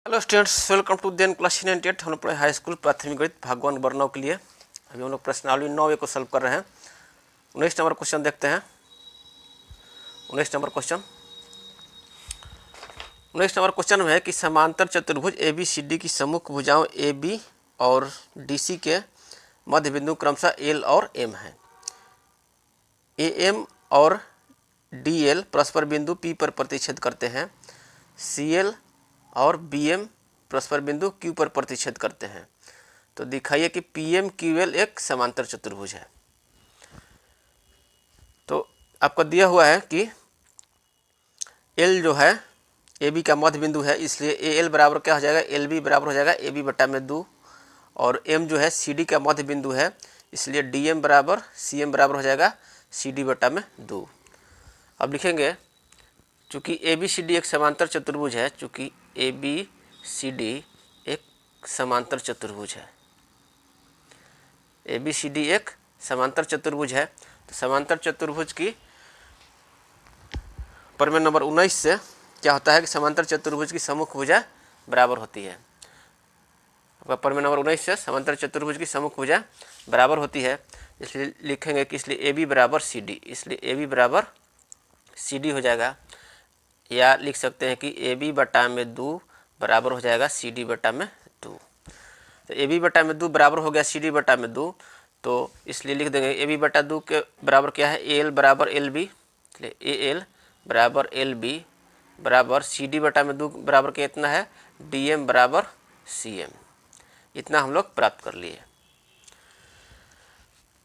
Hello students, welcome to then class 98। हम लोग पढ़े हाई स्कूल प्राथमिक गणित भाग 1 वर्णों के लिए। अभी हम लोग प्रश्नावली 9 को सॉल्व कर रहे हैं। 19 नंबर क्वेश्चन देखते हैं। 19 नंबर क्वेश्चन में है कि समांतर चतुर्भुज ABCD की सम्मुख भुजाओं AB और DC के मध्य बिंदु क्रमशः L और M हैं। AM और DL परस्पर बिंदु P पर प्रतिच्छेद करते हैं। CL और BM परस्पर बिंदु Q पर प्रतिच्छेद करते हैं। तो दिखाइए कि PMQL एक समांतर चतुर्भुज है। तो आपको दिया हुआ है कि L जो है AB का मध्य बिंदु है, इसलिए AL बराबर क्या हो जाएगा, LB बराबर हो जाएगा AB बटा में 2। और M जो है CD का मध्य बिंदु है, इसलिए DM बराबर CM बराबर हो जाएगा CD बटा में 2। अब लिखेंगे चूँकि ABCD एक समांतर चतुर्भुज है, चूँकि ABCD एक समांतर चतुर्भुज है, ABCD एक समांतर चतुर्भुज है, तो समांतर चतुर्भुज की प्रमेय नंबर 19 से क्या होता है कि समांतर चतुर्भुज की सम्मुख भुजा बराबर होती है। आपका प्रमेय नंबर 19 से समांतर चतुर्भुज की सम्मुख भुजा बराबर होती है, इसलिए लिखेंगे कि इसलिए AB बराबर CD, इसलिए AB बराबर CD हो जाएगा। या लिख सकते हैं कि AB बटा में 2 बराबर हो जाएगा CD बटा में 2। तो AB बटा में 2 बराबर हो गया CD बटा में 2, तो इसलिए लिख देंगे AB बटा 2 के बराबर क्या है, AL बराबर LB, इसलिए AL बराबर LB बराबर CD बटा में 2 बराबर क्या इतना है, DM बराबर CM। इतना हम लोग प्राप्त कर लिए।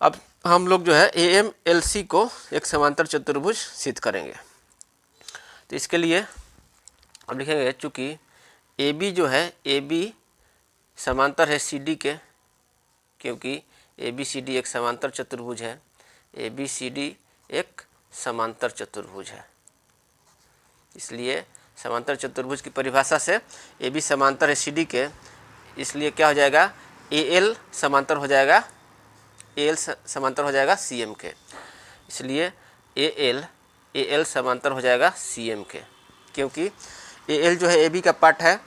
अब हम लोग जो है AMLC को एक समांतर चतुर्भुज सिद्ध करेंगे। तो इसके लिए अब लिखेंगे चूँकि AB जो है, AB समांतर है CD के, क्योंकि ABCD एक समांतर चतुर्भुज है, ABCD एक समांतर चतुर्भुज है, इसलिए समांतर चतुर्भुज की परिभाषा से AB समांतर है CD के, इसलिए क्या हो जाएगा, AL समांतर हो जाएगा, AL समांतर हो जाएगा CM के, इसलिए AL समांतर हो जाएगा CM के, क्योंकि AL जो है AB का पार्ट है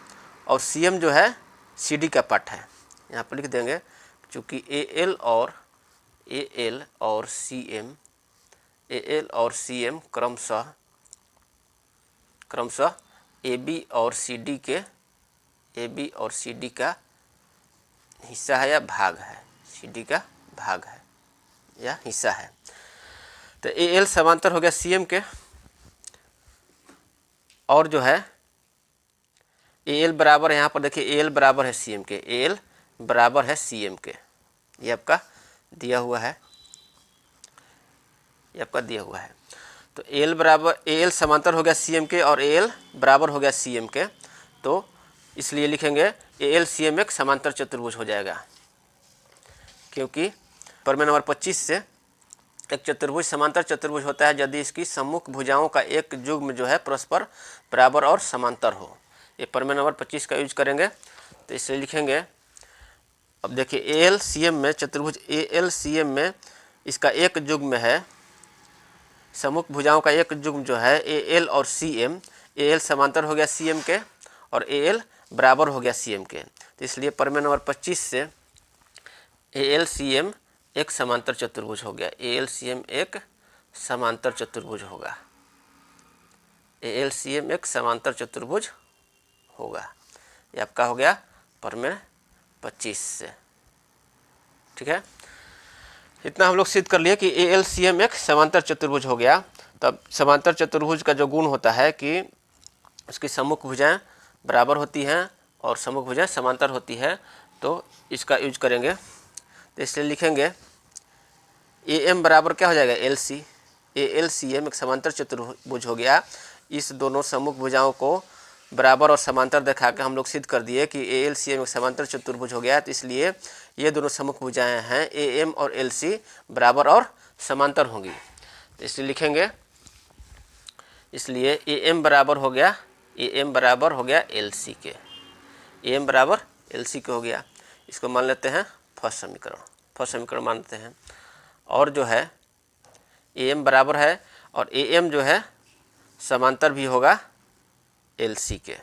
और CM जो है CD का पार्ट है। यहाँ पर लिख देंगे चूँकि AL और CM क्रमशः AB और CD का हिस्सा है या भाग है, CD का भाग है या हिस्सा है। तो AL समांतर हो गया CM के, और जो है AL बराबर, यहाँ पर देखिए AL बराबर है CM के, AL बराबर है CM के, ये आपका दिया हुआ है, तो AL समांतर हो गया CM के और AL बराबर हो गया CM के, तो इसलिए लिखेंगे AL CM एक समांतर चतुर्भुज हो जाएगा। क्योंकि प्रमेय नंबर 25 से एक चतुर्भुज समांतर चतुर्भुज होता है यदि इसकी सम्मुख भुजाओं का एक युग्म जो है परस्पर बराबर और समांतर हो। ये प्रमेय नंबर 25 का यूज करेंगे, तो इसलिए लिखेंगे, अब देखिए ALCM में, चतुर्भुज ALCM में इसका एक युग्म है, सम्मुख भुजाओं का एक युग्म जो है AL और CM, AL समांतर हो गया CM के और AL बराबर हो गया CM के, तो इसलिए प्रमेय नंबर 25 से ALCM एक समांतर चतुर्भुज हो गया, ALCM एक समांतर चतुर्भुज होगा, ALCM एक समांतर चतुर्भुज होगा। ये आपका हो गया प्रमेय 25 से। ठीक है, इतना हम लोग सिद्ध कर लिए कि ALCM एक समांतर चतुर्भुज हो गया। तब समांतर चतुर्भुज का जो गुण होता है कि उसकी सम्मुख भुजाएं बराबर होती हैं और सम्मुख भुजाएं समांतर होती है, तो इसका यूज करेंगे। तो इसलिए लिखेंगे AM बराबर क्या हो जाएगा, LC, ALCM एक समांतर चतुर्भुज हो गया। इस दोनों सम्मुख भुजाओं को बराबर और समांतर दिखा के हम लोग सिद्ध कर दिए कि ALCM एक समांतर चतुर्भुज हो गया। तो इसलिए ये दोनों सम्मुख भुजाएं हैं AM और LC बराबर और समांतर होंगी। तो इसलिए लिखेंगे, इसलिए AM बराबर हो गया LC के, AM बराबर LC के हो गया। इसको मान लेते हैं फर्स्ट समीकरण मान लेते हैं। और जो है AM बराबर है और AM जो है समांतर भी होगा LC के,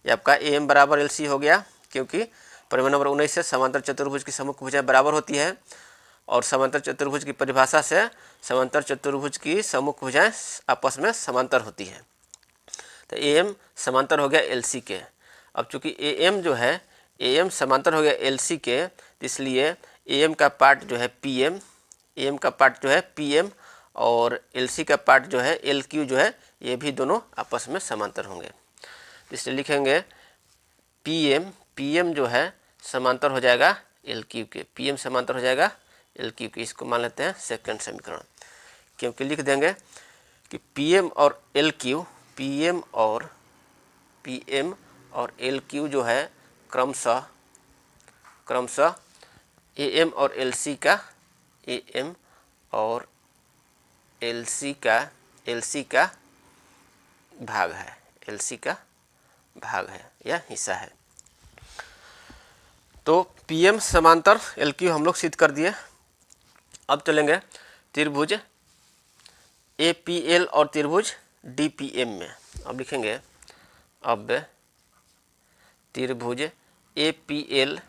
ये आपका AM बराबर LC हो गया, क्योंकि परिमेय नंबर 19 से समांतर चतुर्भुज की सम्मुख भुजाएं बराबर होती है, और समांतर चतुर्भुज की परिभाषा से समांतर चतुर्भुज की सम्मुख भुजाएं आपस में समांतर होती है। तो AM समांतर हो गया LC के। अब चूंकि AM जो है, AM समांतर हो गया LC के, इसलिए AM का पार्ट जो है PM, AM का पार्ट जो है PM, और LC का पार्ट जो है LQ जो है, ये भी दोनों आपस में समांतर होंगे। इसलिए लिखेंगे PM जो है समांतर हो जाएगा LQ के, PM समांतर हो जाएगा LQ के। इसको मान लेते हैं सेकंड समीकरण, क्योंकि लिख देंगे कि PM और LQ, PM और LQ जो है क्रमशः AM और LC का भाग है, LC का भाग है या हिस्सा है। तो PM समांतर LQ हम लोग सिद्ध कर दिए। अब चलेंगे त्रिभुज APL और त्रिभुज DPM में। अब लिखेंगे, अब त्रिभुज APL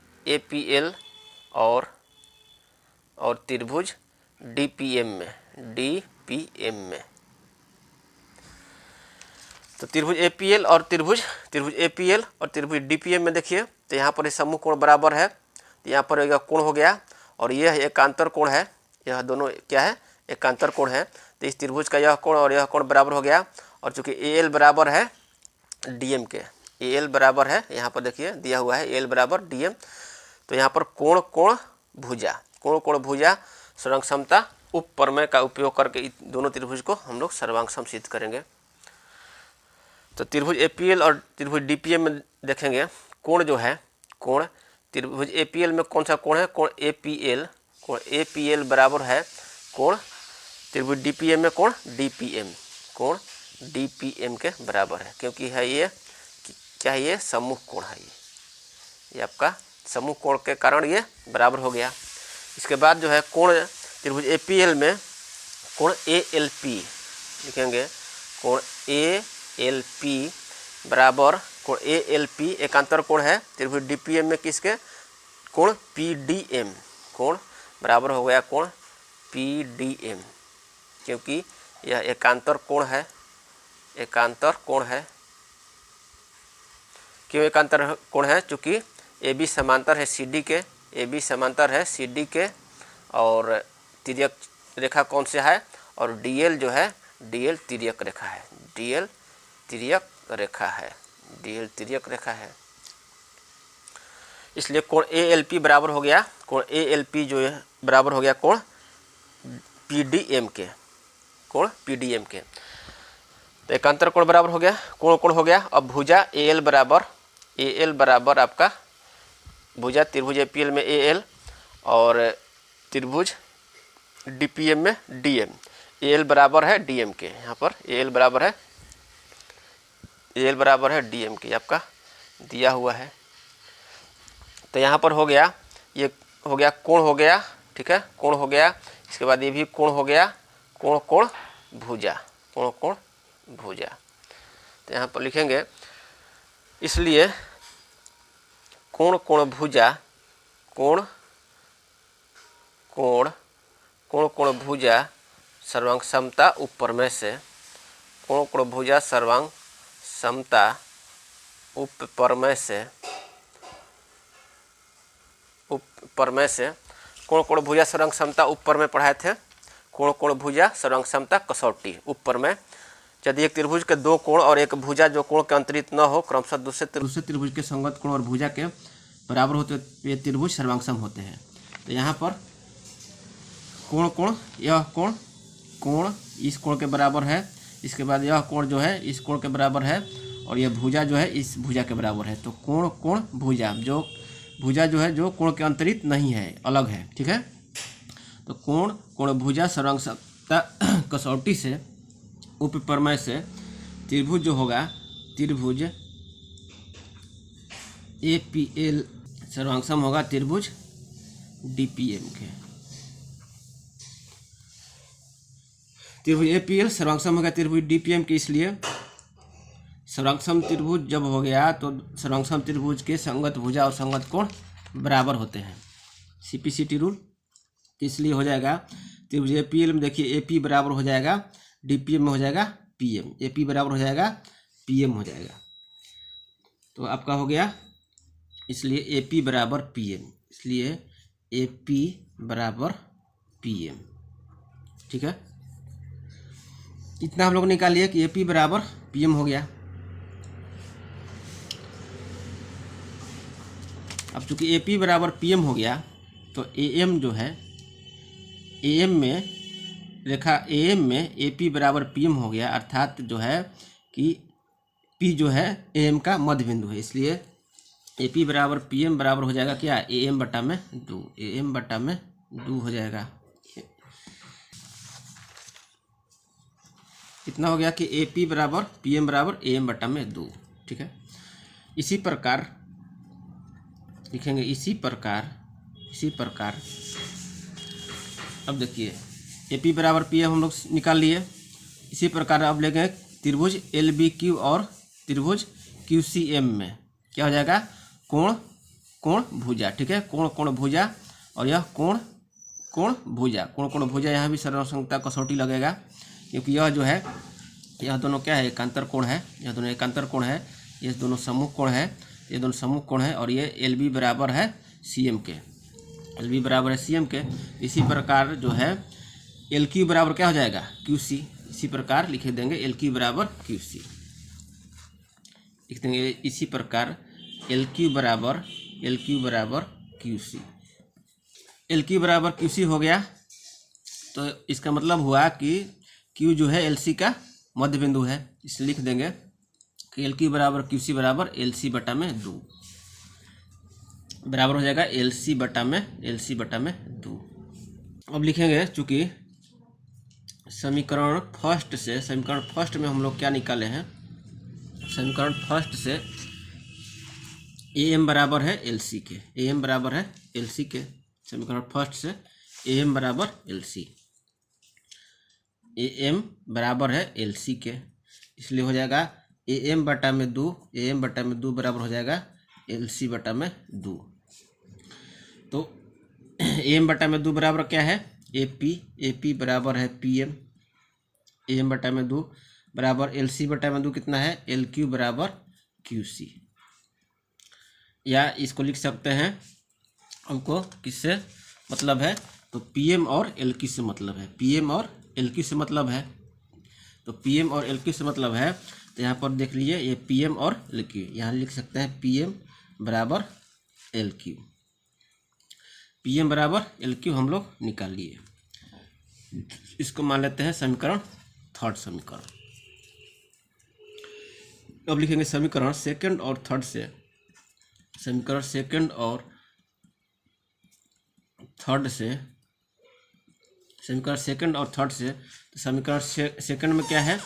और त्रिभुज DPM में। तो त्रिभुज APL और त्रिभुज DPM में देखिए, तो यहाँ पर समूह कोण बराबर है, तो यहाँ पर एक कोण हो गया, और यह एकांतर कोण है, यह दोनों क्या है, एकांतर कोण है। तो इस त्रिभुज का यह कोण और यह कोण बराबर हो गया, और चूंकि AL बराबर है DM के, AL बराबर है, यहाँ पर देखिए दिया हुआ है AL बराबर DM, तो यहाँ पर कोण भुजा सर्वांग समता उप प्रमेय का उपयोग करके दोनों त्रिभुज को हम लोग सर्वांग सम सिद्ध करेंगे। तो त्रिभुज APL और त्रिभुज DPM में देखेंगे, कोण जो है, कोण त्रिभुज APL में कौन सा कोण है, कोण APL बराबर है कोण त्रिभुज DPM में कोण DPM के बराबर है, क्योंकि है ये क्या है, ये सम्मुख कोण है, ये आपका सम्मुख कोण के कारण ये बराबर हो गया। इसके बाद जो है कोण त्रिभुज APL में कोण ALP लिखेंगे, कोण ALP बराबर कोण ALP एकांतर कोण है। त्रिभुज DPM में किसके, कोण PDM, कोण बराबर हो गया कोण PDM, क्योंकि यह एकांतर कोण है। क्यों एकांतर कोण है, चूँकि AB समांतर है CD के, और तिर्यक रेखा कौन सा है, और DL जो है, DL तिर्यक रेखा है, इसलिए कोण ALP बराबर हो गया, कोण ALP जो है बराबर हो गया कोण PDM के, तो एकांतर कोण बराबर हो गया, कोण हो गया। अब भुजा AL बराबर आपका भुजा त्रिभुज APL में AL और त्रिभुज DPM में DM, AL बराबर है DM के, यहाँ पर AL बराबर है DM के, आपका दिया हुआ है। तो यहाँ पर हो गया, ये हो गया कोण हो गया, ठीक है, कोण हो गया। इसके बाद ये भी कोण हो गया, कोण भुजा। तो यहाँ पर लिखेंगे, इसलिए कोण भुजा सर्वांग समता उप प्रमेय से, कोण भुजा सर्वांग समता उप प्रमेय से कोण भुजा सर्वांग समता उप प्रमेय पढ़ाए थे। कोण भुजा सर्वांग समता कसौटी उप प्रमेय, यदि एक त्रिभुज के दो कोण और एक भुजा जो कोण के अंतरित न हो, क्रमशः दूसरे त्रिभुज के संगत कोण और भुजा के बराबर होते ये त्रिभुज सर्वांग सम होते हैं। तो यहाँ पर यह कोण इस कोण के बराबर है, इसके बाद यह कोण जो है इस कोण के बराबर है, और यह भुजा जो है इस भुजा के बराबर है। तो कोण भुजा जो है जो कोण के अंतरित नहीं है, अलग है, ठीक है। तो कोण भुजा सर्वांग समता कसौटी से उप प्रमेय से त्रिभुज जो होगा, त्रिभुज APL सर्वांग सम होगा त्रिभुज DPM के। त्रिभुज APL सर्वांग सम होगा त्रिभुज DPM के, इसलिए सर्वांगसम त्रिभुज जब हो गया तो सर्वांगसम त्रिभुज के संगत भुजा और संगत कोण बराबर होते हैं, सीपीसीटी रूल। इसलिए हो जाएगा त्रिभुज एपीएल में देखिए एपी बराबर हो जाएगा डीपीएम में हो जाएगा पीएम, एपी बराबर हो जाएगा पीएम हो जाएगा। तो आपका हो गया, इसलिए एपी बराबर पीएम, इसलिए एपी बराबर पीएम। ठीक है, इतना हम लोग निकालिए कि एपी बराबर पीएम हो गया। अब चूंकि एपी बराबर पीएम हो गया तो एएम जो है, एएम में रेखा एएम में एपी बराबर पीएम हो गया, अर्थात जो है कि पी जो है एएम का मध्य बिंदु है, इसलिए एपी बराबर पीएम बराबर हो जाएगा क्या, एएम बटा में 2, एएम बटा में 2 हो जाएगा। इतना हो गया कि एपी बराबर पीएम बराबर एएम बटा में 2। ठीक है, इसी प्रकार लिखेंगे, इसी प्रकार अब देखिए एपी बराबर पीएम हम लोग निकाल लिए। इसी प्रकार अब लेंगे त्रिभुज एलबीक्यू और त्रिभुज क्यूसीएम में क्या हो जाएगा, कोण भुजा। ठीक है, कोण भुजा, और यह कोण भुजा, यहाँ भी सर्वसंगता कसौटी लगेगा, क्योंकि यह जो है, यह दोनों क्या है, एकांतर कोण है, यह दोनों एकांतर कोण है, ये दोनों सम्मुख कोण है, ये दोनों सम्मुख कोण है, और ये एल बी बराबर है सी एम के, एल बी बराबर है सी एम के। इसी प्रकार जो है एल क्यू बराबर क्या हो जाएगा, क्यू सी। इसी प्रकार लिख देंगे एल क्यू बराबर क्यू सी, लिख देंगे इसी प्रकार एल क्यू बराबर क्यू सी। एल क्यू बराबर क्यू सी हो गया, तो इसका मतलब हुआ कि क्यू जो है एल सी का मध्य बिंदु है, इसलिए लिख देंगे कि एल क्यू बराबर क्यू सी बराबर एल सी बटा में 2 बराबर हो जाएगा एल सी बटा में 2। अब लिखेंगे, चूँकि समीकरण फर्स्ट में हम लोग क्या निकाले हैं, समीकरण फर्स्ट से ए एम बराबर है एल सी के, ए एम बराबर है एल सी के, समीकरण फर्स्ट से ए एम बराबर एल सी, ए एम बराबर है एल सी के, इसलिए हो जाएगा ए एम बटा में 2, ए एम बटा में 2 बराबर हो जाएगा एल सी बटा में 2। तो ए एम बटा में 2 बराबर क्या है, एपी बराबर है पीएम, ए एम बटा में 2 बराबर एल सी बटा में 2 कितना है, एल क्यू बराबर क्यू सी। या इसको लिख सकते हैं, हमको किससे मतलब है, तो पीएम और एल क्यू से मतलब है, पीएम और एल क्यू से मतलब है, तो पीएम और एल क्यू से मतलब है। तो यहाँ पर देख लीजिए ये पीएम और एल क्यू, यहाँ लिख सकते हैं पीएम बराबर एल क्यू, पीएम बराबर एल क्यू हम लोग निकाल लिए। इसको मान लेते हैं समीकरण थर्ड समीकरण। अब लिखेंगे समीकरण सेकंड और थर्ड से, समीकरण सेकंड और थर्ड से, समीकरण सेकंड और थर्ड से, तो समीकरण सेकंड में क्या है,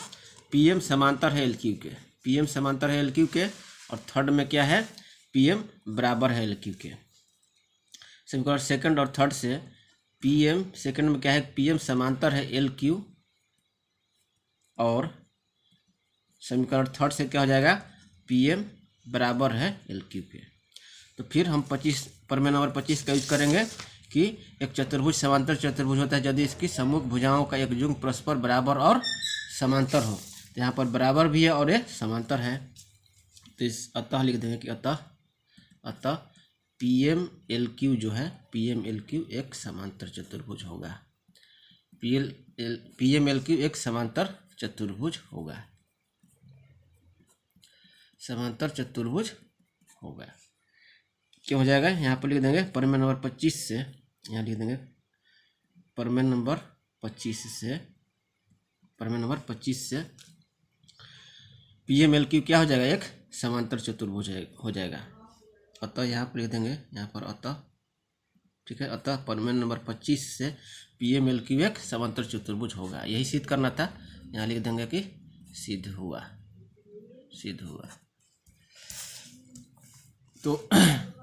पीएम समांतर है एल क्यू के, पीएम समांतर है एल क्यू के, और थर्ड में क्या है, पीएम बराबर है एल क्यू के। समीकरण सेकंड और थर्ड से पीएम सेकंड में क्या है, पीएम समांतर है एल क्यू, और समीकरण थर्ड से क्या हो जाएगा, पीएम बराबर है एल क्यू के। तो फिर हम प्रमेय नंबर 25 का यूज करेंगे कि एक चतुर्भुज समांतर चतुर्भुज होता है यदि इसकी सम्मुख भुजाओं का एक युग्म परस्पर बराबर और समांतर हो। तो यहाँ पर बराबर भी है और ये समांतर है, तो इस अतः लिख देंगे कि अतः पीएम एल क्यू जो है, पीएम एल क्यू एक समांतर चतुर्भुज होगा, पीएम एल क्यू एक समांतर चतुर्भुज होगा, समांतर चतुर्भुज होगा। क्या हो जाएगा, यहाँ पर लिख देंगे प्रमेय नंबर 25 से, यहाँ लिख देंगे प्रमेय नंबर 25 से, प्रमेय नंबर 25 से पीएम एल क्यू क्या हो जाएगा, एक समांतर चतुर्भुज हो जाएगा। अतः यहाँ पर लिख देंगे, यहाँ पर अतः, ठीक है, अतः प्रमेय नंबर 25 से पीएम एल क्यू एक समांतर चतुर्भुज होगा। यही सिद्ध करना था, यहाँ लिख देंगे कि सिद्ध हुआ। तो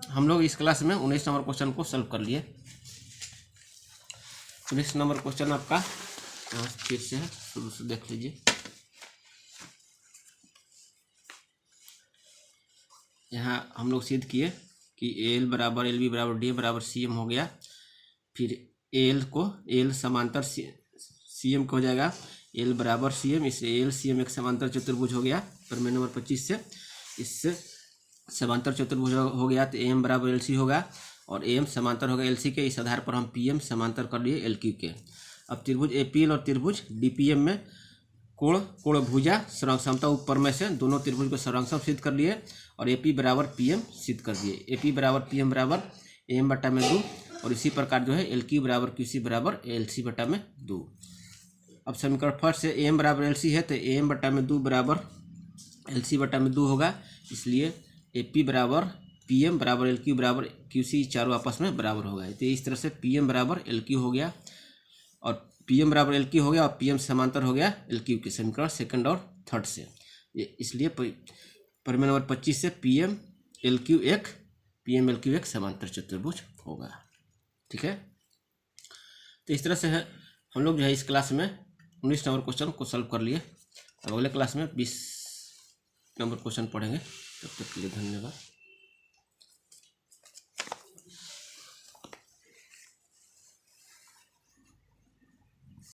हम लोग इस क्लास में 19 नंबर क्वेश्चन को सॉल्व कर लिए। 19 नंबर क्वेश्चन आपका फिर से है, शुरू से देख लीजिए। यहाँ हम लोग सिद्ध किए कि एल बराबर एल बी बराबर डी बराबर सी एम हो गया। फिर एल को एल समांतर सी एम को हो जाएगा एल बराबर सी एम, इससे एल सी एम एक समांतर चतुर्भुज हो गया प्रमेय नंबर 25 से। इससे समांतर चतुर्भुज हो गया तो एम बराबर एल सी होगा और एम समांतर होगा एल सी के। इस आधार पर हम पी एम समांतर कर लिए एल क्यू के। अब त्रिभुज ए पी एल और त्रिभुज डी पी एम में कोण भुजा सर्वांग समता ऊपर में से दोनों त्रिभुज को सर्वांग सम सिद्ध कर लिए और ए पी बराबर पी एम सिद्ध कर दिए। ए पी बराबर पी एम बराबर एम बटा में 2 और इसी प्रकार जो है एल क्यू बराबर क्यू सी बराबर एल सी बटा में 2। अब समीकरण फर्स्ट से एम बराबर एल सी है तो एम बटा में 2 बराबर एल सी बटा में 2 होगा। इसलिए ए पी बराबर पी एम बराबर एल क्यू बराबर क्यू सी चारों आपस में बराबर होगा। तो इस तरह से पी एम बराबर एल क्यू हो गया और पी एम बराबर एल क्यू हो गया और पी एम समांतर हो गया एल क्यू के समीकरण सेकंड और थर्ड से। इसलिए प्रमेय नंबर 25 से पी एम एल क्यू एक समांतर चतुर्भुज होगा। ठीक है, तो इस तरह से है हम लोग जो है इस क्लास में 19 नंबर क्वेश्चन को सॉल्व कर लिए। अब अगले क्लास में 20 नंबर क्वेश्चन पढ़ेंगे। तब तक के लिए धन्यवाद।